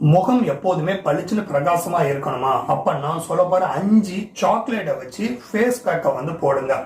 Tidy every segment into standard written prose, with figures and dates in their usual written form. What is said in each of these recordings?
முகம் எப்போதுமே பளிச்சுன்னு பிரகாசமா இருக்கணுமா? அப்ப நான் சொல்ல போற 5 சாக்லேட்டை வச்சு ஃபேஸ் பேக்கை வந்து போடுங்க.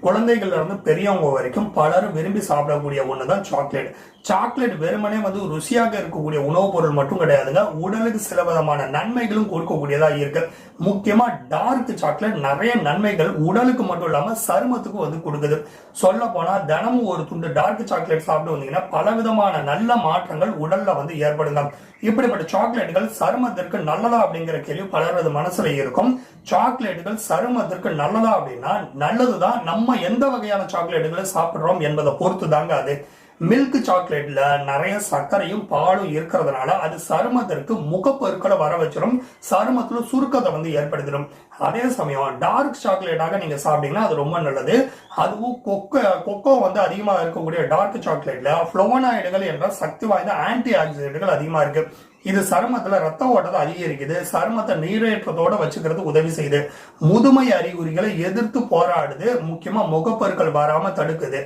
குழந்தைகள்ல இருந்து பெரியவங்க வரைக்கும் பலரும் விரும்பி சாப்பிடக்கூடிய ஒண்ணுதான் சாக்லேட். சாக்லேட் வெறுமனே வந்து ருசியாக இருக்கக்கூடிய உணவுப் பொருள் மட்டும் கிடையாதுங்க, உடலுக்கு சில விதமான நன்மைகளும் கொடுக்கக்கூடியதா இருக்கு. முக்கியமா டார்க் சாக்லேட் நிறைய நன்மைகள் உடலுக்கு மட்டும் இல்லாம சருமத்துக்கு வந்து கொடுக்குது. சொல்ல போனா தினமும் ஒரு துண்டு டார்க் சாக்லேட் சாப்பிட்டு வந்தீங்கன்னா பலவிதமான நல்ல மாற்றங்கள் உடல்ல வந்து ஏற்படுங்க. இப்படிப்பட்ட சாக்லேட்டுகள் சருமத்திற்கு நல்லதா அப்படிங்கிற கேள்வி பலரது மனசுல இருக்கும். சாக்லேட்டுகள் சருமத்திற்கு நல்லதா அப்படின்னா நல்லதுதான். நம்ம எந்த வகையான சாக்லேட்டுகளை சாப்பிடுறோம் என்பதை பொறுத்து தாங்க அது. மில்க் சாக்லேட்ல நிறைய சர்க்கரையும் பாலும் இருக்கிறதுனால அது சருமத்திற்கு முகப்பொருட்களை வர வச்சிடும், சருமத்துல சுருக்கத்தை வந்து ஏற்படுத்திடும். அதே சமயம் டார்க் சாக்லேட்டாக நீங்க சாப்பிட்டீங்கன்னா அது ரொம்ப நல்லது. அதுவும் கொக்கோ வந்து அதிகமாக இருக்கக்கூடிய டார்க் சாக்லேட்ல புளோவனாய்டுகள் என்ற சக்தி வாய்ந்த ஆன்டி ஆக்சிடென்ட்கள் அதிகமா இருக்கு. இது சருமத்துல ரத்த ஓட்டத்தை அதிகரிக்குது, சருமத்தை நீரேற்றத்தோட வச்சுக்கிறது உதவி செய்யுது, முதுமை அறிகுறிகளை எதிர்த்து போராடுது, முக்கியமா முகப்பொருட்கள் வராம தடுக்குது.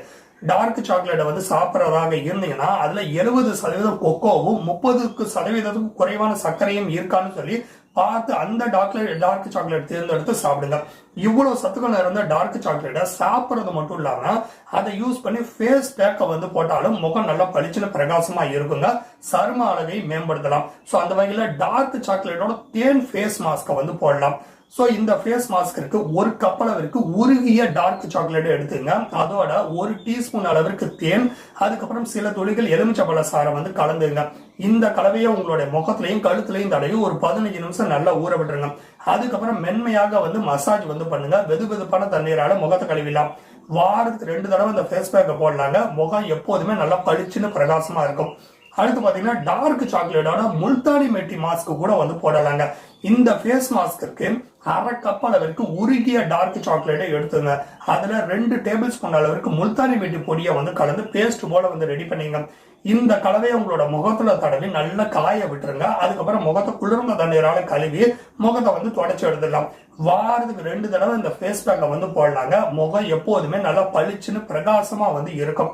டார்க் சாக்லேட்டை வந்து சாப்பிட்றதாக இருந்தீங்கன்னா அதுல 70% கொக்கோவும் 30% குறைவான சர்க்கரையும் இருக்கான்னு சொல்லி பார்த்து அந்த டார்க் சாக்லேட் தேர்ந்தெடுத்து சாப்பிடுங்க. இவ்வளவு சத்துக்கள் இருந்த டார்க் சாக்லேட்டை சாப்பிட்றது மட்டும் இல்லாம அதை யூஸ் பண்ணி ஃபேஸ் பேக்கை வந்து போட்டாலும் முகம் நல்லா பளிச்சுன்னு பிரகாசமா இருக்குங்க, சரும அழகை மேம்படுத்தலாம். ஸோ அந்த வகையில டார்க் சாக்லேட்டோட தேன் ஃபேஸ் மாஸ்கை வந்து போடலாம். ஸோ இந்த ஃபேஸ் மாஸ்க்கு ஒரு கப் அளவிற்கு உருகிய டார்க் சாக்லேட் எடுத்துங்க. அதோட 1 டீஸ்பூன் அளவிற்கு தேன், அதுக்கப்புறம் சில துளிகள் எலுமிச்சம்பழ சாறை வந்து கலந்துங்க. இந்த கலவையை உங்களுடைய முகத்திலையும் கழுத்துலையும் தடவி ஒரு 15 நிமிஷம் நல்லா ஊற விட்டுருங்க. அதுக்கப்புறம் மென்மையாக வந்து மசாஜ் வந்து பண்ணுங்க. வெதுவெதுப்பான தண்ணீரால முகத்தை கழுவிடலாம். வாரத்துக்கு 2 தடவை இந்த ஃபேஸ் பேக்கை போடலாங்க. முகம் எப்போதுமே நல்லா பளிச்சுன்னு பிரகாசமா இருக்கும். அடுத்து பாத்தீங்கன்னா டார்க் சாக்லேட்டோட முல்தானி மெட்டி மாஸ்க் கூட வந்து போடலாங்க. இந்த ஃபேஸ் மாஸ்க்கு 1/2 கப் அளவிற்கு உருகிய டார்க் சாக்லேட்டை எடுத்துங்க. அதுல 2 டேபிள் ஸ்பூன் அளவிற்கு முல்தானி மெட்டி பொடியை வந்து கலந்து பேஸ்ட் போல வந்து ரெடி பண்ணிங்க. இந்த கலவையை உங்களோட முகத்துல தடவி நல்லா காய விட்டுருங்க. அதுக்கப்புறம் முகத்தை குளிர்ந்த தண்ணீரால கழுவி முகத்தை வந்து தொடச்சி எடுத்துடலாம். வாரத்துக்கு 2 தடவை இந்த ஃபேஸ் பேக்கை வந்து போடலாங்க. முகம் எப்போதுமே நல்லா பளிச்சுன்னு பிரகாசமா வந்து இருக்கும்.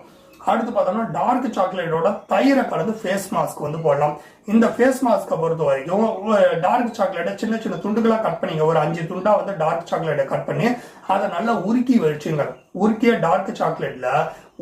அடுத்து பார்த்தோம்னா டார்க் சாக்லேட்டோட தயிரை கலந்து ஃபேஸ் மாஸ்க் வந்து போடலாம். இந்த ஃபேஸ் மாஸ்கை பொறுத்த வரைக்கும் டார்க் சாக்லேட்டை சின்ன சின்ன துண்டுகளா கட் பண்ணிங்க. ஒரு 5 துண்டா வந்து டார்க் சாக்லேட்டை கட் பண்ணி அதை நல்லா உருக்கி வச்சுங்க. உருக்கிய டார்க் சாக்லேட்ல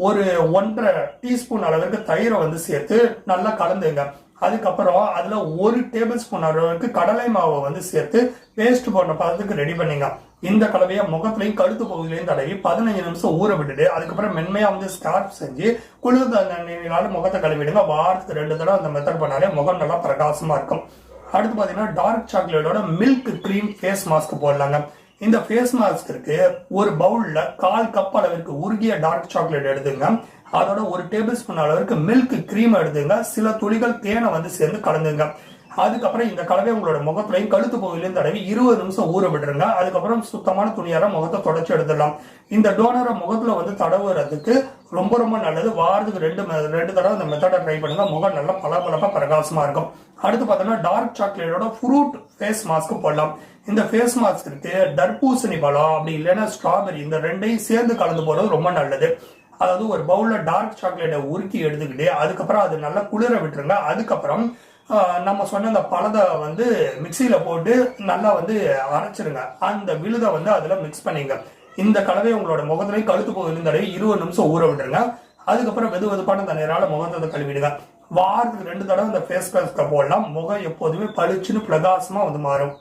ஒரு 1.5 டீஸ்பூன் அளவுக்கு தயிரை வந்து சேர்த்து நல்லா கலந்துங்க. அதுக்கப்புறம் அதுல 1 டேபிள் ஸ்பூன் அளவுக்கு கடலை மாவை வந்து சேர்த்து பேஸ்ட் போடுற பதத்துக்கு ரெடி பண்ணிங்க. இந்த கலவையை முகத்திலையும் கழுத்து பகுதியிலையும் தடவி 15 நிமிஷம் ஊற விட்டுட்டு அதுக்கப்புறம் மென்மையா வந்து ஸ்கார்ப் செஞ்சு குளிர்ந்த தண்ணீரால முகத்தை கழுவிடுங்க. வாரத்துக்கு 2 தடவை அந்த மெத்தட் பண்ணாலே முகம் நல்லா பிரகாசமா இருக்கும். அடுத்து பாத்தீங்கன்னா டார்க் சாக்லேட்டோட மில்க் கிரீம் ஃபேஸ் மாஸ்க் போடலாங்க. இந்த ஃபேஸ் மாஸ்க்கு ஒரு பவுல்ல 1/4 கப் அளவிற்கு உருகிய டார்க் சாக்லேட் எடுத்துங்க. அதோட 1 டேபிள் ஸ்பூன் அளவிற்கு மில்க் கிரீம் எடுத்துங்க. சில துளிகள் தேனை வந்து சேர்ந்து கலந்துங்க. அதுக்கப்புறம் இந்த கலவை உங்களோட முகத்திலையும் கழுத்து பகுதியிலையும் தடவி 20 நிமிஷம் ஊற விட்டுருங்க. அதுக்கப்புறம் சுத்தமான துணியால முகத்தை தொடச்சி எடுத்துடலாம். இந்த டோனரை முகத்துல வந்து தடவுறதுக்கு ரொம்ப ரொம்ப நல்லது. வாரத்துக்கு 2 தடவை இந்த மெத்தடை ட்ரை பண்ணுங்க. முகம் நல்லா பளபளப்பா பிரகாசமா இருக்கும். அடுத்து பார்த்தோம்னா டார்க் சாக்லேட்டோட ஃப்ரூட் ஃபேஸ் மாஸ்க் போடலாம். இந்த ஃபேஸ் மாஸ்க்கு தர்பூசணி பழம் அப்படி இல்லைன்னா ஸ்ட்ராபெரி இந்த 2ஐயும் சேர்ந்து கலந்து போறது ரொம்ப நல்லது. அதாவது ஒரு பவுல்ல டார்க் சாக்லேட்டை உருக்கி எடுத்துக்கிட்டு அதுக்கப்புறம் அது நல்லா குளிர விட்டுருங்க. அதுக்கப்புறம் நம்ம சொன்ன அந்த பழத்தை வந்து மிக்சியில போட்டு நல்லா வந்து அரைச்சிருங்க. அந்த விழுதை வந்து அதுல மிக்ஸ் பண்ணிங்க. இந்த கலவையை உங்களோட முகத்திலையும் கழுத்து பகுதியிலும் தடவி 20 நிமிஷம் ஊற விட்டுருங்க. அதுக்கப்புறம் வெதுவெதுப்பான தண்ணீரால முகத்தை கழுவிடுங்க. வாரத்துக்கு 2 தடவை இந்த ஃபேஸ் பேஸ்க போடலாம். முகம் எப்போதுமே பளிச்சுன்னு பிரகாசமா வந்து மாறும்.